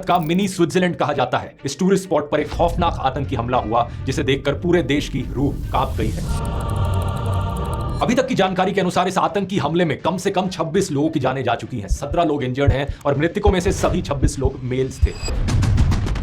का mini Switzerland कहा जाता है। इस टूरिस्ट स्पॉट पर एक खौफनाक आतंकी हमला हुआ जिसे देखकर पूरे देश की रूह कांप गई है। अभी तक की जानकारी के अनुसार इस आतंकी हमले में कम से कम 26 लोगों की जानें जा चुकी हैं, 17 लोग इंजर्ड हैं और मृतकों में से सभी 26 लोग मेल्स थे।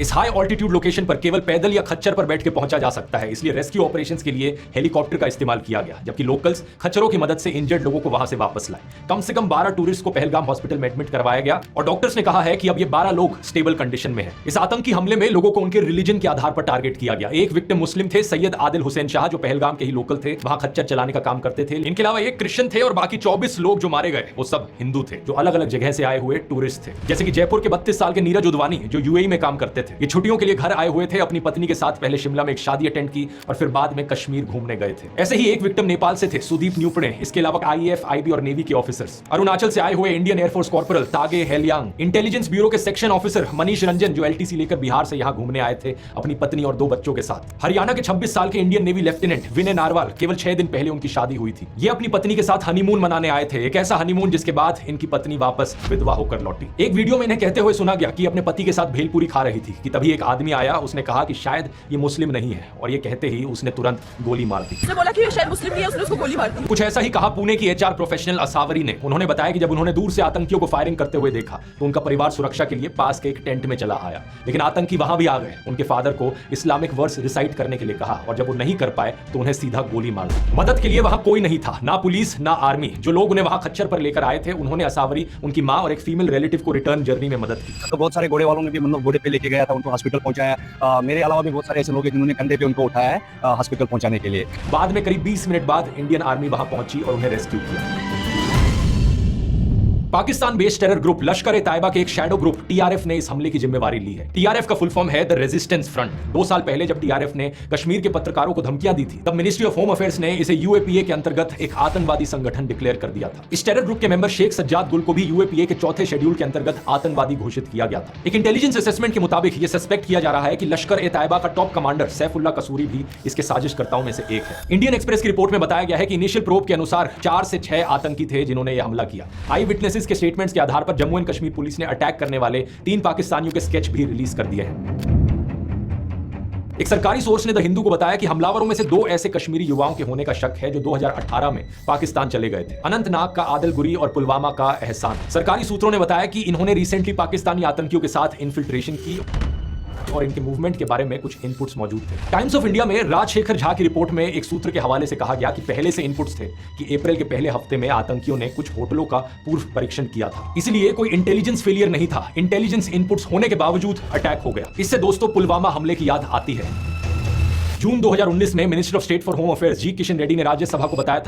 इस हाई ऑल्टीट्यूड लोकेशन पर केवल पैदल या खच्चर पर बैठ के पहुंचा जा सकता है, इसलिए रेस्क्यू ऑपरेशंस के लिए हेलीकॉप्टर का इस्तेमाल किया गया, जबकि लोकल्स खच्चरों की मदद से इंजर्ड लोगों को वहां से वापस लाए। कम से कम 12 टूरिस्ट को पहलगाम हॉस्पिटल में एडमिट करवाया गया और डॉक्टर्स ने कहा है कि अब ये 12 लोग स्टेबल कंडीशन में हैं। इस आतंकी हमले में लोगों को उनके रिलीजन के आधार पर टारगेट किया गया। एक विक्टिम मुस्लिम थे, सैयद आदिल हुसैन शाह, जो पहलगाम के ही लोकल थे, वहां खच्चर चलाने का काम करते थे। इनके अलावा एक क्रिश्चियन थे और बाकी 24 लोग जो मारे गए वो सब हिंदू थे, जो अलग अलग जगह से आए हुए टूरिस्ट थे, जैसे कि जयपुर के 32 साल के नीरज उदवानी, जो यूएई में काम करते थे। ये छुट्टियों के लिए आए हुए थे, अपनी पत्नी के साथ पहले शिमला में एक शादी अटेंड की और फिर बाद में कश्मीर घूमने गए थे। ऐसे ही एक विक्टिम नेपाल से थे, सुदीप न्यूपड़े। इसके अलावा आईएएफ, आईबी और नेवी के ऑफिसर्स। अरुणाचल से आए हुए इंडियन एयरफोर्स कॉर्पोरल तागे हेलियांग, इंटेलिजेंस ब्यूरो के सेक्शन ऑफिसर मनीष रंजन, जो एलटीसी लेकर बिहार से यहां घूमने आए थे अपनी पत्नी और 2 बच्चों के साथ। हरियाणा के 26 साल के इंडियन नेवी लेफ्टिनेंट विनय नारवाल, केवल 6 दिन पहले उनकी शादी हुई थी। ये अपनी पत्नी के साथ हनीमून मनाने आए थे, एक ऐसा हनीमून जिसके बाद इनकी पत्नी वापस विधवा होकर लौटी। एक वीडियो में इन्हें कहते हुए सुना गया कि अपने पति के साथ भेलपूरी खा रही थी कि तभी एक आदमी आया, उसने कहा कि शायद ये मुस्लिम नहीं है, और ये कहते ही उसने तुरंत गोली मार दी। उसने बोला कि ये शायद मुस्लिम नहीं है, उसने उसको गोली मार दी। कुछ ऐसा ही कहा पुणे की एचआर प्रोफेशनल असावरी ने। उन्होंने बताया कि जब उन्होंने दूर से आतंकियों को फायरिंग करते हुए देखा तो उनका परिवार सुरक्षा के लिए पास के एक टेंट में चला आया, लेकिन आतंकी वहां भी आ गए। उनके फादर को इस्लामिक वर्स रिसाइट करने के लिए कहा और जब वो नहीं कर पाए तो उन्हें सीधा गोली मार दी। मदद के लिए वहां कोई नहीं था, ना पुलिस ना आर्मी। जो लोग उन्हें वहां खच्चर पर लेकर आए थे, उन्होंने असावरी, उनकी मां और एक फीमेल रिलेटिव को रिटर्न जर्नी में मदद की। तो बहुत सारे घोड़े वालों ने भी मतलब घोड़े पे लेके गया था, उनको हॉस्पिटल पहुंचाया। मेरे अलावा भी बहुत सारे ऐसे लोग हैं जिन्होंने कंधे पे उनको उठाया है हॉस्पिटल पहुंचाने के लिए। बाद में करीब 20 मिनट बाद इंडियन आर्मी वहां पहुंची और उन्हें रेस्क्यू किया। Pakistan based terror group Lashkar-e-Taiba के एक शैडो ग्रुप टीआरएफ ने इस हमले की जिम्मेवारी ली है। टीआरएफ का फुल फॉर्म है द रेजिस्टेंस फ्रंट। 2 साल पहले जब टीआरएफ ने कश्मीर के पत्रकारों को धमकियां दी थी, तब मिनिस्ट्री ऑफ होम अफेयर्स ने इसे यूएपीए के अंतर्गत एक आतंकवादी संगठन डिक्लेयर कर दिया था। इस टेरर ग्रुप के मेंबर शेख सज्जाद गुल को भी यूएपीए के 4थे शेड्यूल के अंतर्गत आतंकवादी घोषित किया गया था। एक इंटेलिजेंस असेसमेंट के मुताबिक यह सस्पेक्ट किया जा रहा है कि लश्कर-ए-तैयबा का टॉप कमांडर सैफुल्लाह कसूरी भी इसके साजिशकर्ताओं में से एक है। इंडियन एक्सप्रेस की रिपोर्ट में बताया गया है कि इनिशियल प्रोब के अनुसार 4 से 6 आतंकी थे जिन्होंने यह हमला किया। आई विटनेसेस के स्टेटमेंट्स के आधार पर जम्मू एंड कश्मीर पुलिस ने अटैक करने वाले 3 पाकिस्तानियों के स्केच भी रिलीज कर दिए हैं। एक सरकारी सोर्स ने द हिंदू को बताया कि हमलावरों में से 2 ऐसे कश्मीरी युवाओं के होने का शक है जो 2018 में पाकिस्तान चले गए थे। अनंतनाग का आदिल गुरी और पुलवामा का एहसान। सरकारी सूत्रों ने बताया कि इन्होंने रिसेंटली पाकिस्तानी आतंकियों के साथ इन्फिल्ट्रेशन की और इनके मूवमेंट के बारे में कुछ इनपुट्स मौजूद थे। टाइम्स ऑफ इंडिया में राजशेखर झा की रिपोर्ट में एक सूत्र के हवाले से कहा गया कि पहले से इनपुट्स थे कि अप्रैल के पहले हफ्ते में आतंकियों ने कुछ होटलों का पूर्व परीक्षण किया था, इसलिए कोई इंटेलिजेंस फेलियर नहीं था। इंटेलिजेंस इनपुट्स होने के बावजूद अटैक हो गया। इससे दोस्तों पुलवामा हमले की याद आती है। जून 2019 में minister of state for home affairs ji Kishan Reddy ने राज्यसभा को बताया था